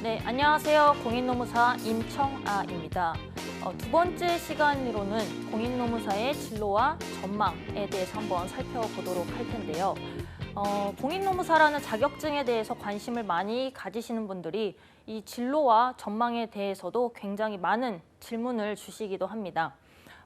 네, 안녕하세요. 공인노무사 임청아입니다. 두 번째 시간으로는 공인노무사의 진로와 전망에 대해서 한번 살펴보도록 할 텐데요. 공인노무사라는 자격증에 대해서 관심을 많이 가지시는 분들이 이 진로와 전망에 대해서도 굉장히 많은 질문을 주시기도 합니다.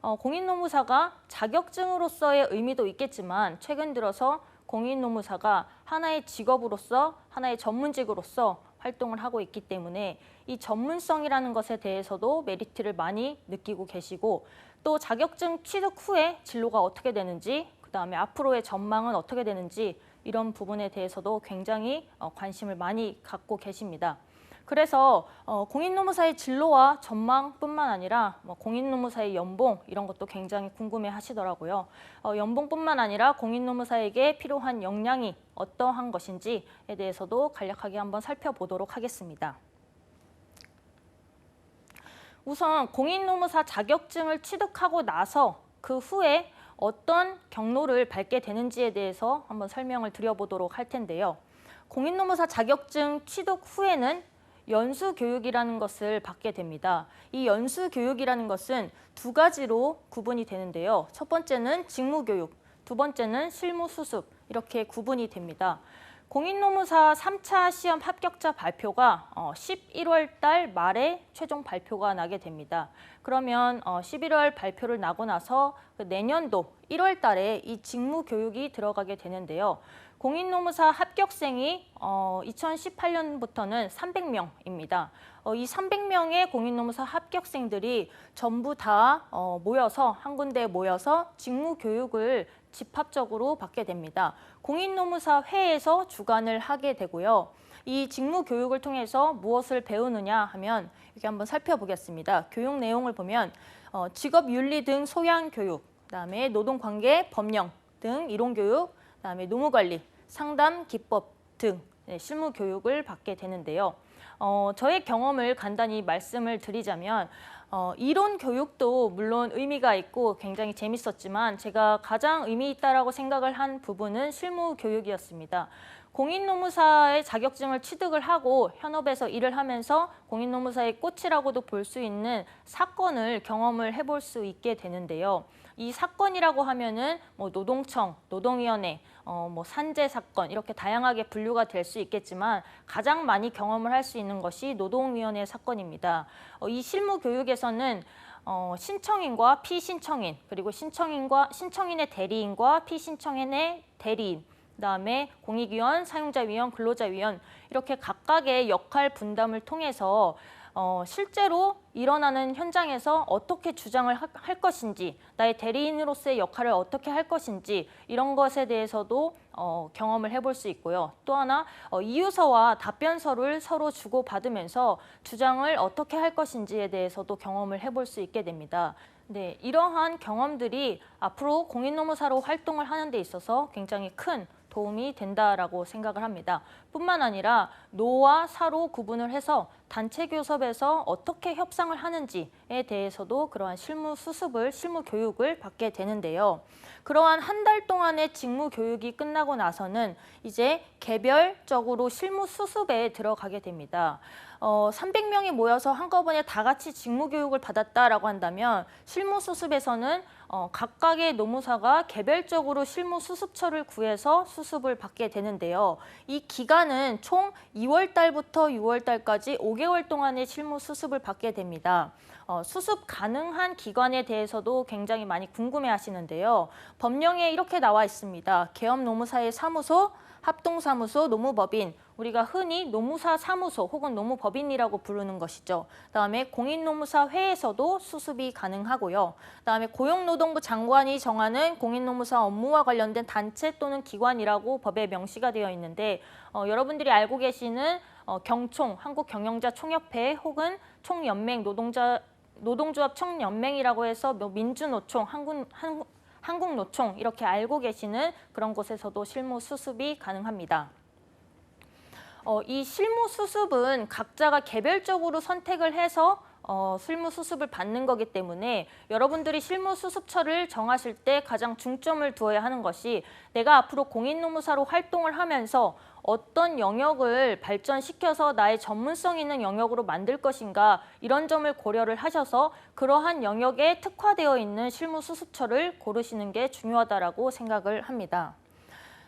공인노무사가 자격증으로서의 의미도 있겠지만 최근 들어서 공인노무사가 하나의 직업으로서, 하나의 전문직으로서 활동을 하고 있기 때문에 이 전문성이라는 것에 대해서도 메리트를 많이 느끼고 계시고, 또 자격증 취득 후에 진로가 어떻게 되는지, 그다음에 앞으로의 전망은 어떻게 되는지 이런 부분에 대해서도 굉장히 관심을 많이 갖고 계십니다. 그래서 공인노무사의 진로와 전망뿐만 아니라 공인노무사의 연봉 이런 것도 굉장히 궁금해 하시더라고요. 연봉뿐만 아니라 공인노무사에게 필요한 역량이 어떠한 것인지에 대해서도 간략하게 한번 살펴보도록 하겠습니다. 우선 공인노무사 자격증을 취득하고 나서 그 후에 어떤 경로를 밟게 되는지에 대해서 한번 설명을 드려보도록 할 텐데요. 공인노무사 자격증 취득 후에는 연수교육이라는 것을 받게 됩니다. 이 연수교육이라는 것은 두 가지로 구분이 되는데요. 첫 번째는 직무교육, 두 번째는 실무수습 이렇게 구분이 됩니다. 공인노무사 3차 시험 합격자 발표가 11월 달 말에 최종 발표가 나게 됩니다. 그러면 11월 발표를 나고 나서 내년도 1월 달에 이 직무교육이 들어가게 되는데요. 공인노무사 합격생이 2018년부터는 300명입니다. 이 300명의 공인노무사 합격생들이 전부 다 모여서 한 군데에 모여서 직무교육을 집합적으로 받게 됩니다. 공인노무사 회에서 주관을 하게 되고요. 이 직무교육을 통해서 무엇을 배우느냐 하면 이렇게 한번 살펴보겠습니다. 교육 내용을 보면 직업윤리 등 소양교육, 그다음에 노동관계 법령 등 이론교육, 그다음에 노무관리, 상담 기법 등 실무교육을 받게 되는데요. 저의 경험을 간단히 말씀을 드리자면 이론 교육도 물론 의미가 있고 굉장히 재밌었지만 제가 가장 의미 있다라고 생각을 한 부분은 실무 교육이었습니다. 공인노무사의 자격증을 취득을 하고 현업에서 일을 하면서 공인노무사의 꽃이라고도 볼 수 있는 사건을 경험을 해볼 수 있게 되는데요. 이 사건이라고 하면은 노동청, 노동위원회, 산재 사건 이렇게 다양하게 분류가 될 수 있겠지만 가장 많이 경험을 할 수 있는 것이 노동위원회 사건입니다. 이 실무 교육에서는 신청인과 피신청인, 그리고 신청인의 대리인과 피신청인의 대리인, 그다음에 공익위원, 사용자위원, 근로자위원 이렇게 각각의 역할 분담을 통해서 실제로 일어나는 현장에서 어떻게 주장을 할 것인지, 나의 대리인으로서의 역할을 어떻게 할 것인지 이런 것에 대해서도 경험을 해볼 수 있고요. 또 하나 이유서와 답변서를 서로 주고받으면서 주장을 어떻게 할 것인지에 대해서도 경험을 해볼 수 있게 됩니다. 네, 이러한 경험들이 앞으로 공인노무사로 활동을 하는 데 있어서 굉장히 큰 도움이 된다라고 생각을 합니다. 뿐만 아니라 노와 사로 구분을 해서 단체 교섭에서 어떻게 협상을 하는지에 대해서도 그러한 실무 교육을 받게 되는데요. 그러한 한 달 동안의 직무 교육이 끝나고 나서는 이제 개별적으로 실무 수습에 들어가게 됩니다. 300명이 모여서 한꺼번에 다 같이 직무 교육을 받았다라고 한다면 실무 수습에서는 각각의 노무사가 개별적으로 실무 수습처를 구해서 수습을 받게 되는데요. 이 기간은 총 2월 달부터 6월 달까지 5개월 동안의 실무 수습을 받게 됩니다. 수습 가능한 기관에 대해서도 굉장히 많이 궁금해 하시는데요. 법령에 이렇게 나와 있습니다. 계엄노무사의 사무소, 합동사무소, 노무법인, 우리가 흔히 노무사 사무소 혹은 노무법인이라고 부르는 것이죠. 그다음에 공인노무사회에서도 수습이 가능하고요. 그다음에 고용노동부 장관이 정하는 공인노무사 업무와 관련된 단체 또는 기관이라고 법에 명시가 되어 있는데 여러분들이 알고 계시는 경총, 한국경영자총협회 혹은 총연맹, 노동조합 총연맹이라고 해서 민주노총, 한국노총 이렇게 알고 계시는 그런 곳에서도 실무 수습이 가능합니다. 이 실무 수습은 각자가 개별적으로 선택을 해서 실무 수습을 받는 거기 때문에 여러분들이 실무 수습처를 정하실 때 가장 중점을 두어야 하는 것이 내가 앞으로 공인노무사로 활동을 하면서 어떤 영역을 발전시켜서 나의 전문성 있는 영역으로 만들 것인가 이런 점을 고려를 하셔서 그러한 영역에 특화되어 있는 실무 수습처를 고르시는 게 중요하다고 생각을 합니다.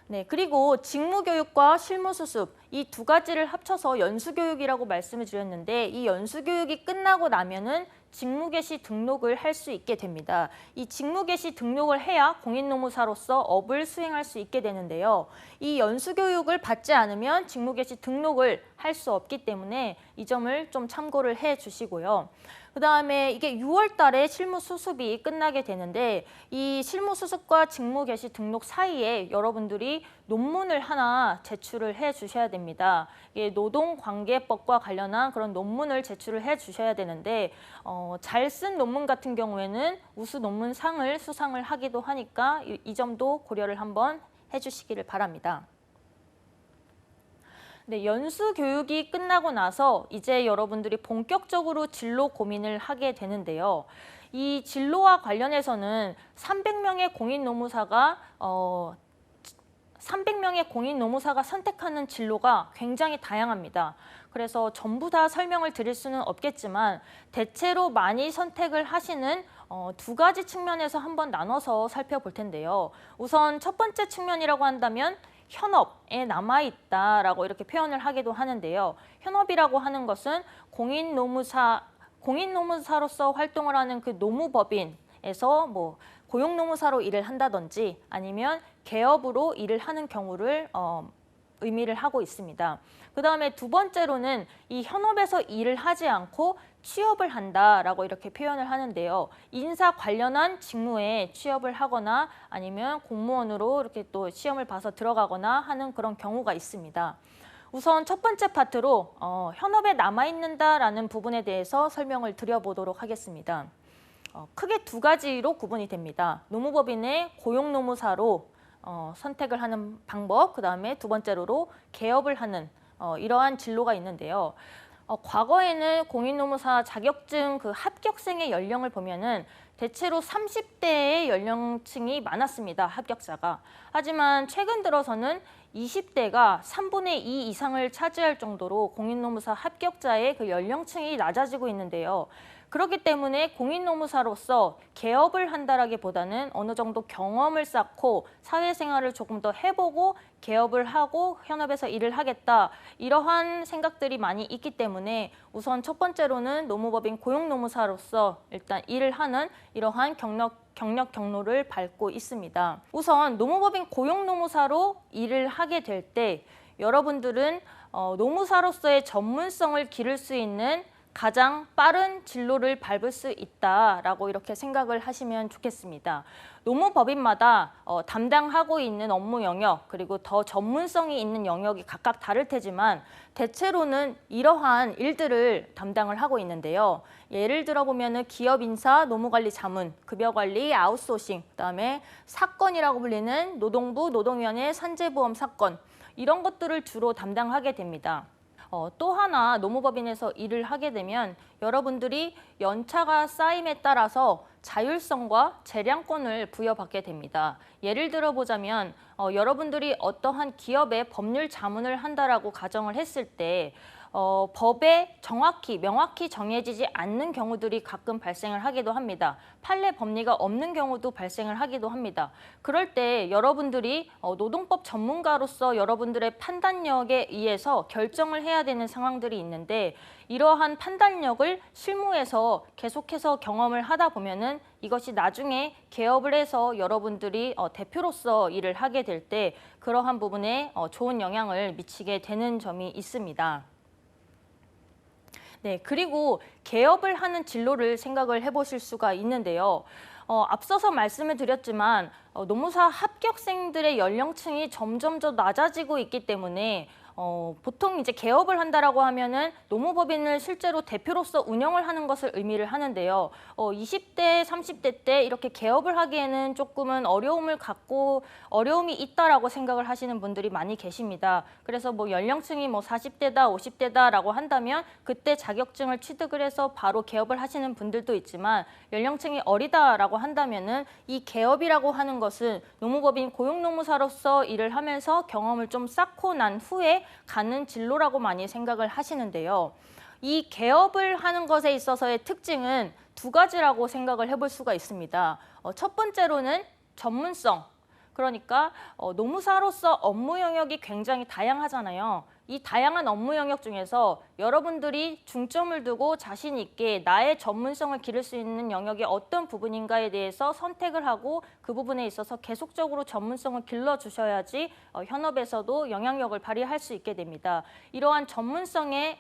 네, 그리고 직무교육과 실무수습 이 두 가지를 합쳐서 연수교육이라고 말씀을 드렸는데 이 연수교육이 끝나고 나면은 직무개시 등록을 할 수 있게 됩니다. 이 직무개시 등록을 해야 공인노무사로서 업을 수행할 수 있게 되는데요. 이 연수교육을 받지 않으면 직무개시 등록을 할 수 없기 때문에 이 점을 좀 참고를 해 주시고요. 그다음에 이게 6월 달에 실무 수습이 끝나게 되는데 이 실무 수습과 직무 개시 등록 사이에 여러분들이 논문을 하나 제출을 해 주셔야 됩니다. 이게 노동관계법과 관련한 그런 논문을 제출을 해 주셔야 되는데 잘 쓴 논문 같은 경우에는 우수 논문상을 수상을 하기도 하니까 이 점도 고려를 한번 해 주시기를 바랍니다. 네, 연수 교육이 끝나고 나서 이제 여러분들이 본격적으로 진로 고민을 하게 되는데요. 이 진로와 관련해서는 300명의 공인노무사가 선택하는 진로가 굉장히 다양합니다. 그래서 전부 다 설명을 드릴 수는 없겠지만 대체로 많이 선택을 하시는 두 가지 측면에서 한번 나눠서 살펴볼 텐데요. 우선 첫 번째 측면이라고 한다면 현업에 남아있다라고 이렇게 표현을 하기도 하는데요. 현업이라고 하는 것은 공인노무사로서 활동을 하는 그 노무법인에서 뭐 고용노무사로 일을 한다든지 아니면 개업으로 일을 하는 경우를 의미를 하고 있습니다. 그다음에 두 번째로는 이 현업에서 일을 하지 않고 취업을 한다라고 이렇게 표현을 하는데요. 인사 관련한 직무에 취업을 하거나 아니면 공무원으로 이렇게 또 시험을 봐서 들어가거나 하는 그런 경우가 있습니다. 우선 첫 번째 파트로 현업에 남아있는다라는 부분에 대해서 설명을 드려보도록 하겠습니다. 크게 두 가지로 구분이 됩니다. 노무법인의 고용노무사로 선택을 하는 방법, 그다음에 두 번째로 개업을 하는 이러한 진로가 있는데요. 과거에는 공인노무사 자격증 그 합격생의 연령을 보면은 대체로 30대의 연령층이 많았습니다. 합격자가. 하지만 최근 들어서는 20대가 3분의 2 이상을 차지할 정도로 공인노무사 합격자의 그 연령층이 낮아지고 있는데요. 그렇기 때문에 공인노무사로서 개업을 한다라기보다는 어느 정도 경험을 쌓고 사회생활을 조금 더 해보고 개업을 하고 현업에서 일을 하겠다 이러한 생각들이 많이 있기 때문에 우선 첫 번째로는 노무법인 고용노무사로서 일단 일을 하는 이러한 경로를 밟고 있습니다. 우선 노무법인 고용노무사로 일을 하게 될 때 여러분들은 노무사로서의 전문성을 기를 수 있는 가장 빠른 진로를 밟을 수 있다라고 이렇게 생각을 하시면 좋겠습니다. 노무법인마다 담당하고 있는 업무 영역 그리고 더 전문성이 있는 영역이 각각 다를 테지만 대체로는 이러한 일들을 담당을 하고 있는데요. 예를 들어 보면은 기업 인사, 노무관리 자문, 급여관리, 아웃소싱, 그다음에 사건이라고 불리는 노동부, 노동위원회 산재보험 사건 이런 것들을 주로 담당하게 됩니다. 또 하나 노무법인에서 일을 하게 되면 여러분들이 연차가 쌓임에 따라서 자율성과 재량권을 부여받게 됩니다. 예를 들어 보자면 여러분들이 어떠한 기업에 법률 자문을 한다라고 가정을 했을 때 법에 명확히 정해지지 않는 경우들이 가끔 발생을 하기도 합니다. 판례 법리가 없는 경우도 발생을 하기도 합니다. 그럴 때 여러분들이 노동법 전문가로서 여러분들의 판단력에 의해서 결정을 해야 되는 상황들이 있는데 이러한 판단력을 실무에서 계속해서 경험을 하다 보면은 이것이 나중에 개업을 해서 여러분들이 대표로서 일을 하게 될 때 그러한 부분에 좋은 영향을 미치게 되는 점이 있습니다. 네, 그리고 개업을 하는 진로를 생각을 해보실 수가 있는데요. 앞서서 말씀을 드렸지만 노무사 합격생들의 연령층이 점점 더 낮아지고 있기 때문에 보통 이제 개업을 한다라고 하면은 노무법인을 실제로 대표로서 운영을 하는 것을 의미를 하는데요. 20대, 30대 때 이렇게 개업을 하기에는 조금은 어려움이 있다라고 생각을 하시는 분들이 많이 계십니다. 그래서 뭐 연령층이 뭐 40대다, 50대다라고 한다면 그때 자격증을 취득을 해서 바로 개업을 하시는 분들도 있지만 연령층이 어리다라고 한다면은 이 개업이라고 하는 것은 노무법인 고용노무사로서 일을 하면서 경험을 좀 쌓고 난 후에 가는 진로라고 많이 생각을 하시는데요. 이 개업을 하는 것에 있어서의 특징은 두 가지라고 생각을 해볼 수가 있습니다. 첫 번째로는 전문성. 그러니까 노무사로서 업무 영역이 굉장히 다양하잖아요. 이 다양한 업무 영역 중에서 여러분들이 중점을 두고 자신 있게 나의 전문성을 기를 수 있는 영역이 어떤 부분인가에 대해서 선택을 하고 그 부분에 있어서 계속적으로 전문성을 길러주셔야지 현업에서도 영향력을 발휘할 수 있게 됩니다. 이러한 전문성의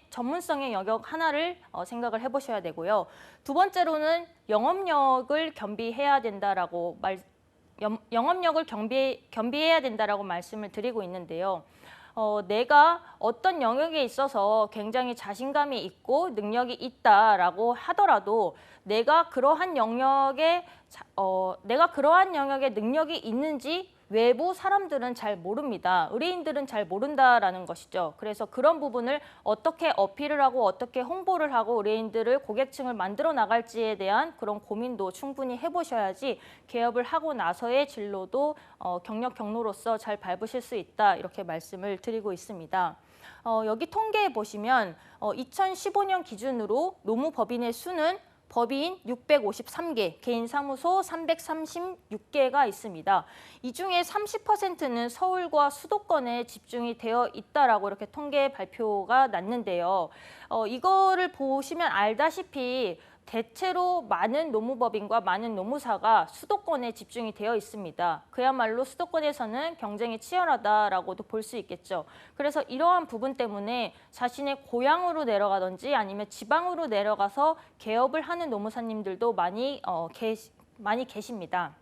영역 하나를 생각을 해보셔야 되고요. 두 번째로는 영업력을 겸비해야 된다라고 영업력을 겸비해야 된다라고 말씀을 드리고 있는데요. 내가 어떤 영역에 있어서 굉장히 자신감이 있고 능력이 있다라고 하더라도 내가 그러한 영역에 능력이 있는지 외부 사람들은 잘 모릅니다. 의뢰인들은 잘 모른다라는 것이죠. 그래서 그런 부분을 어떻게 어필을 하고 어떻게 홍보를 하고 의뢰인들을 고객층을 만들어 나갈지에 대한 그런 고민도 충분히 해보셔야지 개업을 하고 나서의 진로도 경로로서 잘 밟으실 수 있다 이렇게 말씀을 드리고 있습니다. 여기 통계에 보시면 2015년 기준으로 노무법인의 수는 법인 653개, 개인사무소 336개가 있습니다. 이 중에 30%는 서울과 수도권에 집중이 되어 있다라고 이렇게 통계 발표가 났는데요. 이거를 보시면 알다시피 대체로 많은 노무법인과 많은 노무사가 수도권에 집중이 되어 있습니다. 그야말로 수도권에서는 경쟁이 치열하다라고도 볼 수 있겠죠. 그래서 이러한 부분 때문에 자신의 고향으로 내려가든지 아니면 지방으로 내려가서 개업을 하는 노무사님들도 많이 계십니다.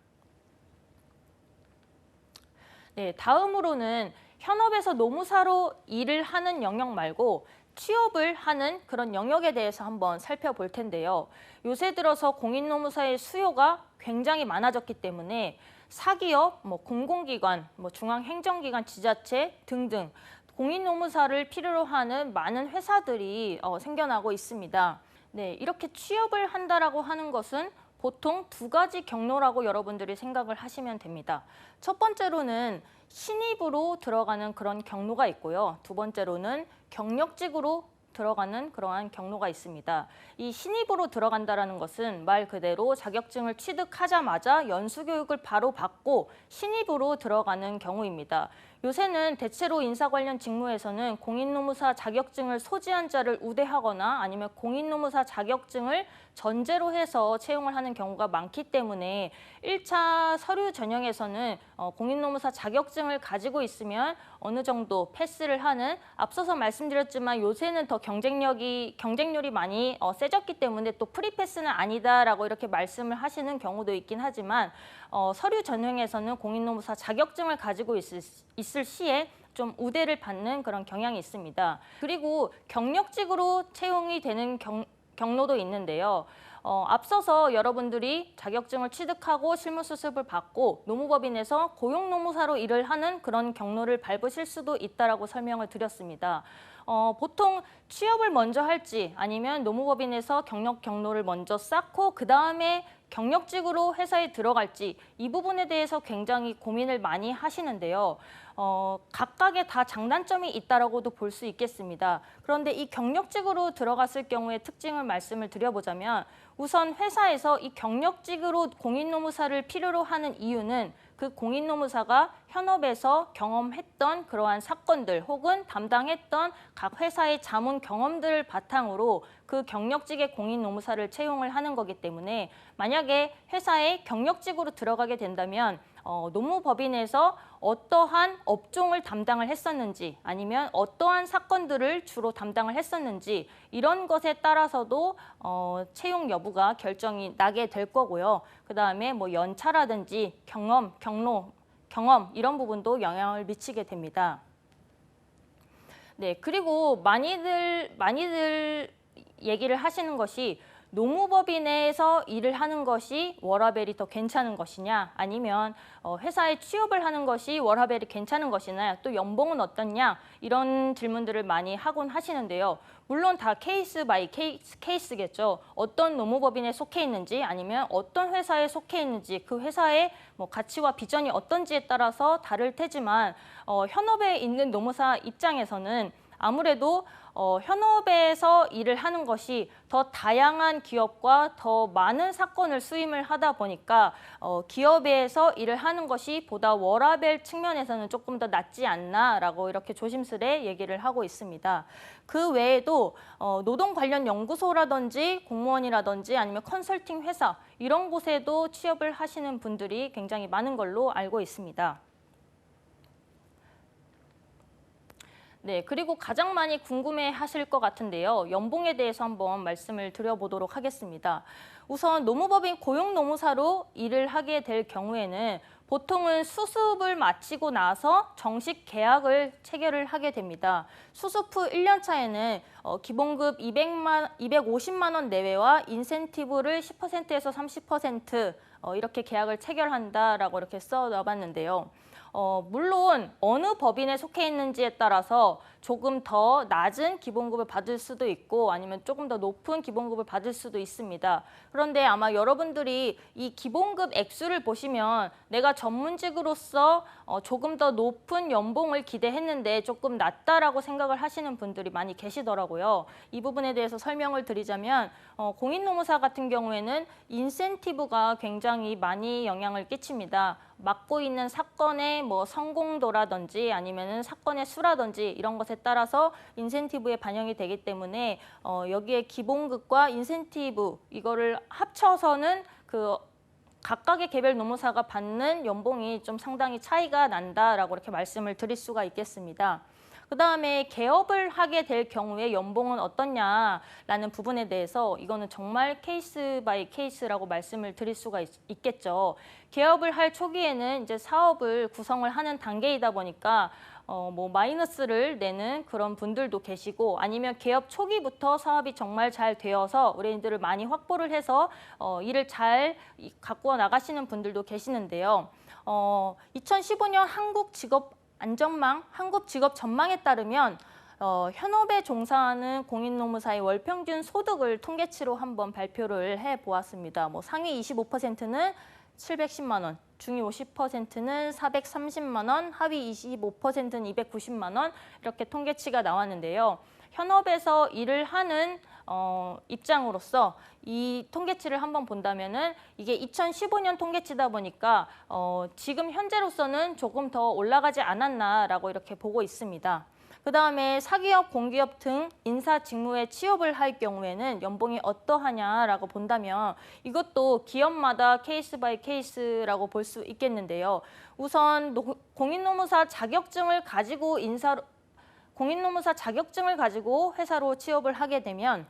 네, 다음으로는 현업에서 노무사로 일을 하는 영역 말고 취업을 하는 그런 영역에 대해서 한번 살펴볼 텐데요. 요새 들어서 공인노무사의 수요가 굉장히 많아졌기 때문에 사기업, 공공기관, 중앙행정기관, 지자체 등등 공인노무사를 필요로 하는 많은 회사들이 생겨나고 있습니다. 네, 이렇게 취업을 한다라고 하는 것은 보통 두 가지 경로라고 여러분들이 생각을 하시면 됩니다. 첫 번째로는 신입으로 들어가는 그런 경로가 있고요. 두 번째로는 경력직으로 들어가는 그러한 경로가 있습니다. 이 신입으로 들어간다는 것은 말 그대로 자격증을 취득하자마자 연수교육을 바로 받고 신입으로 들어가는 경우입니다. 요새는 대체로 인사 관련 직무에서는 공인노무사 자격증을 소지한 자를 우대하거나 아니면 공인노무사 자격증을 전제로 해서 채용을 하는 경우가 많기 때문에 1차 서류 전형에서는 공인노무사 자격증을 가지고 있으면 어느 정도 패스를 하는, 앞서서 말씀드렸지만 요새는 더 경쟁률이 많이 세졌기 때문에 또 프리패스는 아니다라고 이렇게 말씀을 하시는 경우도 있긴 하지만 서류 전형에서는 공인노무사 자격증을 가지고 있을 시에 좀 우대를 받는 그런 경향이 있습니다. 그리고 경력직으로 채용이 되는 경로도 있는데요. 앞서서 여러분들이 자격증을 취득하고 실무 수습을 받고 노무법인에서 고용노무사로 일을 하는 그런 경로를 밟으실 수도 있다라고 설명을 드렸습니다. 보통 취업을 먼저 할지 아니면 노무법인에서 경로를 먼저 쌓고 그 다음에 경력직으로 회사에 들어갈지 이 부분에 대해서 굉장히 고민을 많이 하시는데요. 각각의 다 장단점이 있다라고도 볼 수 있겠습니다. 그런데 이 경력직으로 들어갔을 경우의 특징을 말씀을 드려보자면 우선 회사에서 이 경력직으로 공인노무사를 필요로 하는 이유는 그 공인노무사가 현업에서 경험했던 그러한 사건들 혹은 담당했던 각 회사의 자문 경험들을 바탕으로 그 경력직의 공인노무사를 채용을 하는 거기 때문에 만약에 회사에 경력직으로 들어가게 된다면 노무법인에서 어떠한 업종을 담당을 했었는지 아니면 어떠한 사건들을 주로 담당을 했었는지 이런 것에 따라서도 채용 여부가 결정이 나게 될 거고요. 그다음에 연차라든지 경험 이런 부분도 영향을 미치게 됩니다. 네, 그리고 많이들 얘기를 하시는 것이 노무법인에서 일을 하는 것이 워라밸이 더 괜찮은 것이냐, 아니면 회사에 취업을 하는 것이 워라밸이 괜찮은 것이냐, 또 연봉은 어떻냐, 이런 질문들을 많이 하곤 하시는데요. 물론 다 케이스 바이 케이스겠죠. 어떤 노무법인에 속해 있는지, 아니면 어떤 회사에 속해 있는지, 그 회사의 뭐 가치와 비전이 어떤지에 따라서 다를 테지만 현업에 있는 노무사 입장에서는 아무래도 현업에서 일을 하는 것이 더 다양한 기업과 더 많은 사건을 수임을 하다 보니까 기업에서 일을 하는 것이 보다 워라밸 측면에서는 조금 더 낫지 않나라고 이렇게 조심스레 얘기를 하고 있습니다. 그 외에도 노동 관련 연구소라든지 공무원이라든지 아니면 컨설팅 회사 이런 곳에도 취업을 하시는 분들이 굉장히 많은 걸로 알고 있습니다. 네, 그리고 가장 많이 궁금해 하실 것 같은데요. 연봉에 대해서 한번 말씀을 드려보도록 하겠습니다. 우선 노무법인 고용노무사로 일을 하게 될 경우에는 보통은 수습을 마치고 나서 정식 계약을 체결을 하게 됩니다. 수습 후 1년 차에는 기본급 250만 원 내외와 인센티브를 10%에서 30% 이렇게 계약을 체결한다라고 이렇게 써 놔봤는데요. 물론 어느 법인에 속해 있는지에 따라서 조금 더 낮은 기본급을 받을 수도 있고 아니면 조금 더 높은 기본급을 받을 수도 있습니다. 그런데 아마 여러분들이 이 기본급 액수를 보시면 내가 전문직으로서 조금 더 높은 연봉을 기대했는데 조금 낮다라고 생각을 하시는 분들이 많이 계시더라고요. 이 부분에 대해서 설명을 드리자면 공인노무사 같은 경우에는 인센티브가 굉장히 많이 영향을 끼칩니다. 맡고 있는 사건의 뭐 성공도라든지 아니면은 사건의 수라든지 이런 것에 따라서 인센티브에 반영이 되기 때문에 여기에 기본급과 인센티브 이거를 합쳐서는 그 각각의 개별 노무사가 받는 연봉이 좀 상당히 차이가 난다라고 이렇게 말씀을 드릴 수가 있겠습니다. 그다음에 개업을 하게 될 경우에 연봉은 어떠냐라는 부분에 대해서 이거는 정말 케이스 바이 케이스라고 말씀을 드릴 수가 있겠죠. 개업을 할 초기에는 이제 사업을 구성을 하는 단계이다 보니까 뭐 마이너스를 내는 그런 분들도 계시고 아니면 개업 초기부터 사업이 정말 잘 되어서 의뢰인들을 많이 확보를 해서 일을 잘 갖고 나가시는 분들도 계시는데요. 2015년 한국직업전망에 따르면 현업에 종사하는 공인노무사의 월평균 소득을 통계치로 한번 발표를 해보았습니다. 뭐 상위 25%는 710만 원, 중위 50%는 430만 원, 하위 25%는 290만 원 이렇게 통계치가 나왔는데요. 현업에서 일을 하는 입장으로서 이 통계치를 한번 본다면은 이게 2015년 통계치다 보니까 지금 현재로서는 조금 더 올라가지 않았나라고 이렇게 보고 있습니다. 그다음에 사기업, 공기업 등 인사 직무에 취업을 할 경우에는 연봉이 어떠하냐라고 본다면 이것도 기업마다 케이스 바이 케이스라고 볼 수 있겠는데요. 우선 공인노무사 자격증을 가지고 회사로 취업을 하게 되면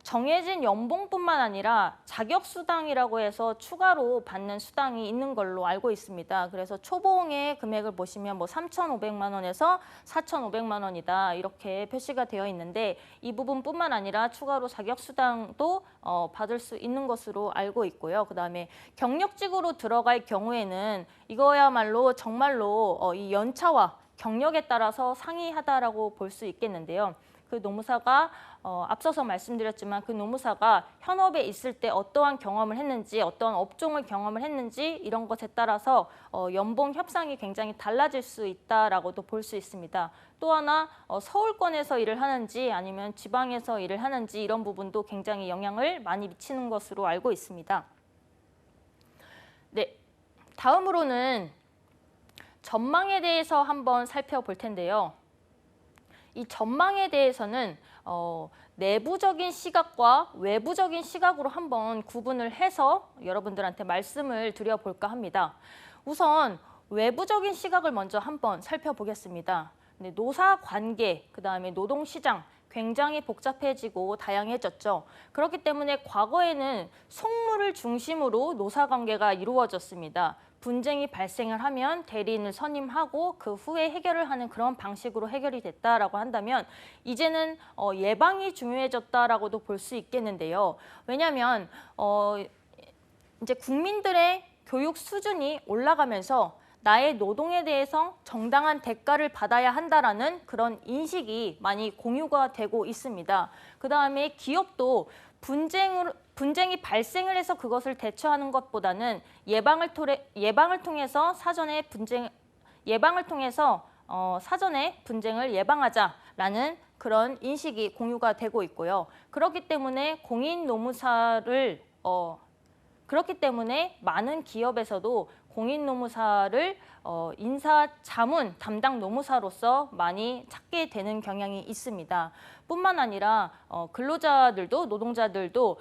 정해진 연봉뿐만 아니라 자격수당이라고 해서 추가로 받는 수당이 있는 걸로 알고 있습니다. 그래서 초봉의 금액을 보시면 뭐 3,500만 원에서 4,500만 원이다 이렇게 표시가 되어 있는데 이 부분뿐만 아니라 추가로 자격수당도 받을 수 있는 것으로 알고 있고요. 그다음에 경력직으로 들어갈 경우에는 이거야말로 정말로 이 연차와 경력에 따라서 상이하다라고 볼 수 있겠는데요. 그 노무사가 앞서서 말씀드렸지만 그 노무사가 현업에 있을 때 어떠한 경험을 했는지 어떠한 업종을 경험을 했는지 이런 것에 따라서 연봉 협상이 굉장히 달라질 수 있다라고도 볼 수 있습니다. 또 하나 서울권에서 일을 하는지 아니면 지방에서 일을 하는지 이런 부분도 굉장히 영향을 많이 미치는 것으로 알고 있습니다. 네, 다음으로는 전망에 대해서 한번 살펴볼 텐데요. 이 전망에 대해서는 내부적인 시각과 외부적인 시각으로 한번 구분을 해서 여러분들한테 말씀을 드려볼까 합니다. 우선 외부적인 시각을 먼저 한번 살펴보겠습니다. 네, 노사 관계, 그다음에 노동시장 굉장히 복잡해지고 다양해졌죠. 그렇기 때문에 과거에는 속물을 중심으로 노사 관계가 이루어졌습니다. 분쟁이 발생을 하면 대리인을 선임하고 그 후에 해결을 하는 그런 방식으로 해결이 됐다라고 한다면 이제는 예방이 중요해졌다라고도 볼 수 있겠는데요. 왜냐하면 이제 국민들의 교육 수준이 올라가면서 나의 노동에 대해서 정당한 대가를 받아야 한다라는 그런 인식이 많이 공유가 되고 있습니다. 그다음에 기업도 분쟁이 발생을 해서 그것을 대처하는 것보다는 예방을 통해서 사전에 분쟁을 예방하자라는 그런 인식이 공유가 되고 있고요. 그렇기 때문에 그렇기 때문에 많은 기업에서도 공인노무사를 인사자문 담당 노무사로서 많이 찾게 되는 경향이 있습니다. 뿐만 아니라 근로자들도 노동자들도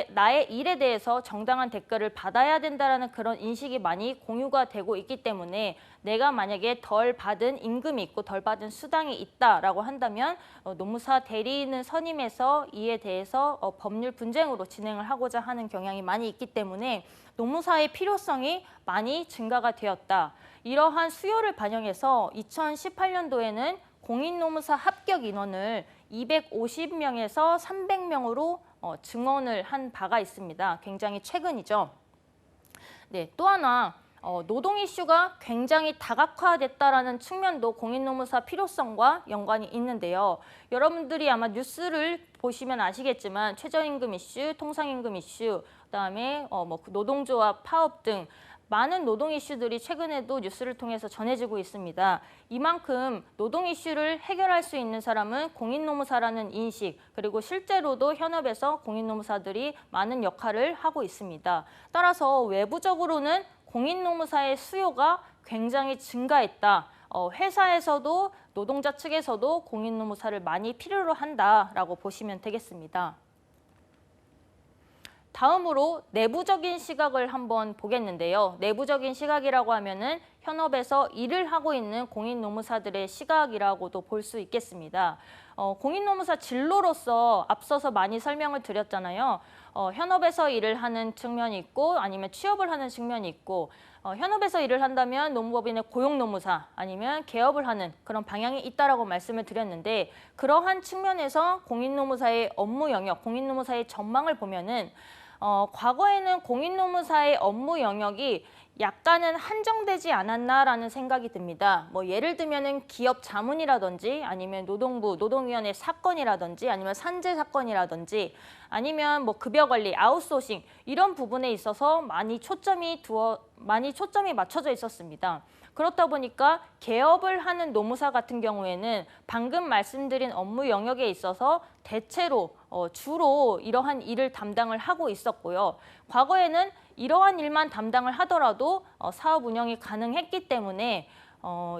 나의 일에 대해서 정당한 대가를 받아야 된다는 그런 인식이 많이 공유가 되고 있기 때문에 내가 만약에 덜 받은 임금이 있고 덜 받은 수당이 있다라고 한다면 노무사 대리인을 선임해서 이에 대해서 법률 분쟁으로 진행을 하고자 하는 경향이 많이 있기 때문에 노무사의 필요성이 많이 증가가 되었다. 이러한 수요를 반영해서 2018년도에는 공인노무사 합격 인원을 250명에서 300명으로 증원을 한 바가 있습니다. 굉장히 최근이죠. 네, 또 하나 노동 이슈가 굉장히 다각화됐다라는 측면도 공인노무사 필요성과 연관이 있는데요. 여러분들이 아마 뉴스를 보시면 아시겠지만 최저임금 이슈, 통상임금 이슈, 그다음에 노동조합 파업 등 많은 노동 이슈들이 최근에도 뉴스를 통해서 전해지고 있습니다. 이만큼 노동 이슈를 해결할 수 있는 사람은 공인노무사라는 인식, 그리고 실제로도 현업에서 공인노무사들이 많은 역할을 하고 있습니다. 따라서 외부적으로는 공인노무사의 수요가 굉장히 증가했다. 회사에서도 노동자 측에서도 공인노무사를 많이 필요로 한다라고 보시면 되겠습니다. 다음으로 내부적인 시각을 한번 보겠는데요. 내부적인 시각이라고 하면은 현업에서 일을 하고 있는 공인노무사들의 시각이라고도 볼 수 있겠습니다. 공인노무사 진로로서 앞서서 많이 설명을 드렸잖아요. 현업에서 일을 하는 측면이 있고 아니면 취업을 하는 측면이 있고 현업에서 일을 한다면 노무법인의 고용노무사 아니면 개업을 하는 그런 방향이 있다라고 말씀을 드렸는데 그러한 측면에서 공인노무사의 업무 영역, 공인노무사의 전망을 보면은 과거에는 공인노무사의 업무 영역이 약간은 한정되지 않았나라는 생각이 듭니다. 예를 들면은 기업 자문이라든지 아니면 노동부, 노동위원회 사건이라든지 아니면 산재 사건이라든지 아니면 급여 관리, 아웃소싱 이런 부분에 있어서 많이 초점이 맞춰져 있었습니다. 그렇다 보니까 개업을 하는 노무사 같은 경우에는 방금 말씀드린 업무 영역에 있어서 대체로 주로 이러한 일을 담당을 하고 있었고요. 과거에는 이러한 일만 담당을 하더라도 사업 운영이 가능했기 때문에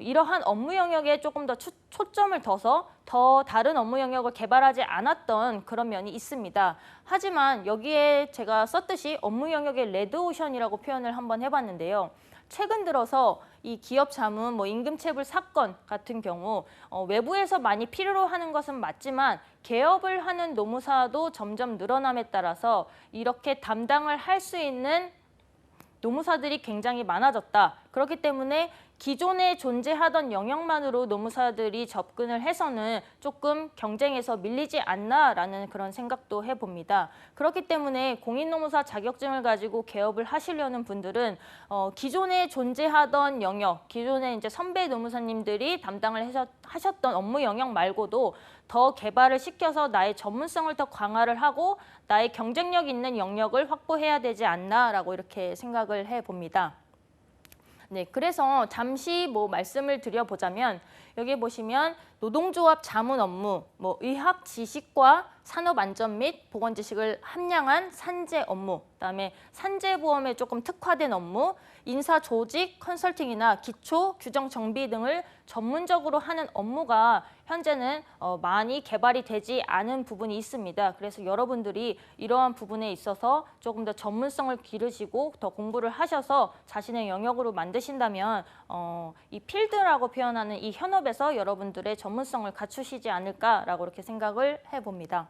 이러한 업무 영역에 조금 더 초점을 둬서 더 다른 업무 영역을 개발하지 않았던 그런 면이 있습니다. 하지만 여기에 제가 썼듯이 업무 영역의 레드오션이라고 표현을 한번 해봤는데요. 최근 들어서 이 기업 자문, 임금체불 사건 같은 경우 외부에서 많이 필요로 하는 것은 맞지만 개업을 하는 노무사도 점점 늘어남에 따라서 이렇게 담당을 할 수 있는 노무사들이 굉장히 많아졌다. 그렇기 때문에 기존에 존재하던 영역만으로 노무사들이 접근을 해서는 조금 경쟁에서 밀리지 않나라는 그런 생각도 해봅니다. 그렇기 때문에 공인노무사 자격증을 가지고 개업을 하시려는 분들은 기존에 존재하던 영역, 기존에 이제 선배 노무사님들이 담당을 하셨던 업무 영역 말고도 더 개발을 시켜서 나의 전문성을 더 강화를 하고 나의 경쟁력 있는 영역을 확보해야 되지 않나라고 이렇게 생각을 해봅니다. 네, 그래서 잠시 말씀을 드려보자면 여기 보시면 노동조합 자문 업무, 의학 지식과 산업 안전 및 보건 지식을 함량한 산재 업무, 그다음에 산재보험에 조금 특화된 업무, 인사 조직 컨설팅이나 기초 규정 정비 등을 전문적으로 하는 업무가 현재는 많이 개발이 되지 않은 부분이 있습니다. 그래서 여러분들이 이러한 부분에 있어서 조금 더 전문성을 기르시고 더 공부를 하셔서 자신의 영역으로 만드신다면 이 필드라고 표현하는 이 현업에서 여러분들의 전문성을 갖추시지 않을까라고 이렇게 생각을 해봅니다.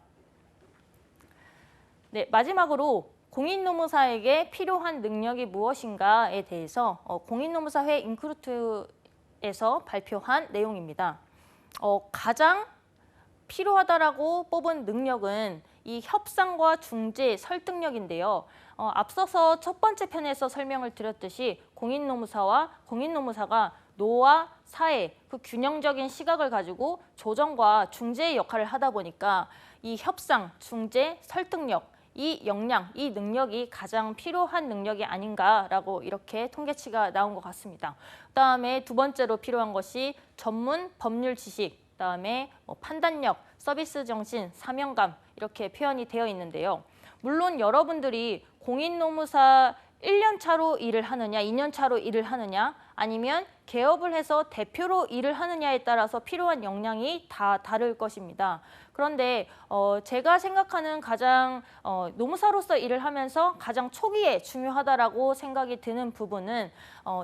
네, 마지막으로 공인노무사에게 필요한 능력이 무엇인가에 대해서 공인노무사회 인크루트에서 발표한 내용입니다. 가장 필요하다라고 뽑은 능력은 이 협상과 중재, 설득력인데요. 앞서서 첫 번째 편에서 설명을 드렸듯이 공인노무사가 노와 사회, 그 균형적인 시각을 가지고 조정과 중재의 역할을 하다 보니까 이 협상, 중재, 설득력, 이 역량, 이 능력이 가장 필요한 능력이 아닌가라고 이렇게 통계치가 나온 것 같습니다. 그다음에 두 번째로 필요한 것이 전문 법률 지식, 그다음에 판단력, 서비스 정신, 사명감 이렇게 표현이 되어 있는데요. 물론 여러분들이 공인노무사 1년 차로 일을 하느냐, 2년 차로 일을 하느냐, 아니면 개업을 해서 대표로 일을 하느냐에 따라서 필요한 역량이 다 다를 것입니다. 그런데 제가 생각하는 가장 노무사로서 일을 하면서 가장 초기에 중요하다라고 생각이 드는 부분은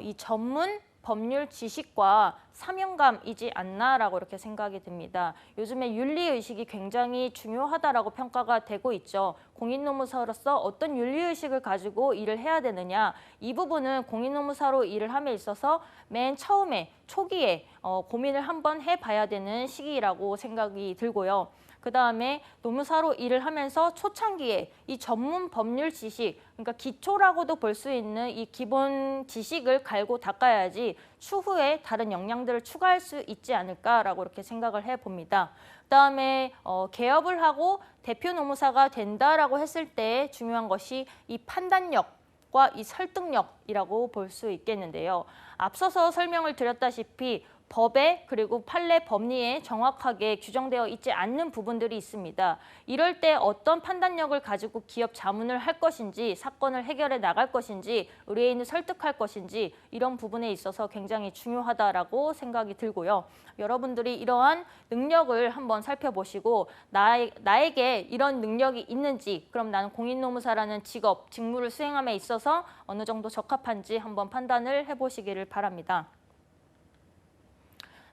이 전문 법률 지식과 사명감이지 않나라고 이렇게 생각이 듭니다. 요즘에 윤리의식이 굉장히 중요하다라고 평가가 되고 있죠. 공인노무사로서 어떤 윤리의식을 가지고 일을 해야 되느냐, 이 부분은 공인노무사로 일을 함에 있어서 맨 처음에 초기에 고민을 한번 해봐야 되는 시기라고 생각이 들고요. 그다음에 노무사로 일을 하면서 초창기에 이 전문 법률 지식, 그러니까 기초라고도 볼 수 있는 이 기본 지식을 갈고 닦아야지 추후에 다른 역량들을 추가할 수 있지 않을까라고 이렇게 생각을 해봅니다. 그다음에 개업을 하고 대표 노무사가 된다라고 했을 때 중요한 것이 이 판단력과 이 설득력이라고 볼 수 있겠는데요. 앞서서 설명을 드렸다시피 법에 그리고 판례 법리에 정확하게 규정되어 있지 않는 부분들이 있습니다. 이럴 때 어떤 판단력을 가지고 기업 자문을 할 것인지, 사건을 해결해 나갈 것인지, 의뢰인을 설득할 것인지 이런 부분에 있어서 굉장히 중요하다라고 생각이 들고요. 여러분들이 이러한 능력을 한번 살펴보시고 나에게 이런 능력이 있는지, 그럼 나는 공인노무사라는 직업, 직무를 수행함에 있어서 어느 정도 적합한지 한번 판단을 해보시기를 바랍니다.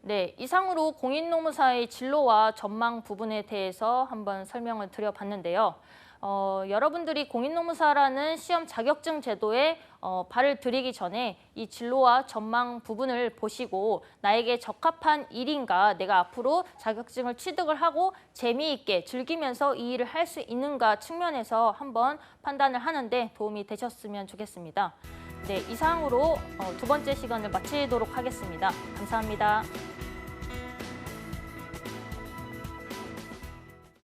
네, 이상으로 공인노무사의 진로와 전망 부분에 대해서 한번 설명을 드려봤는데요. 여러분들이 공인노무사라는 시험 자격증 제도에 발을 들이기 전에 이 진로와 전망 부분을 보시고 나에게 적합한 일인가, 내가 앞으로 자격증을 취득을 하고 재미있게 즐기면서 이 일을 할 수 있는가 측면에서 한번 판단을 하는데 도움이 되셨으면 좋겠습니다. 네, 이상으로 두 번째 시간을 마치도록 하겠습니다. 감사합니다.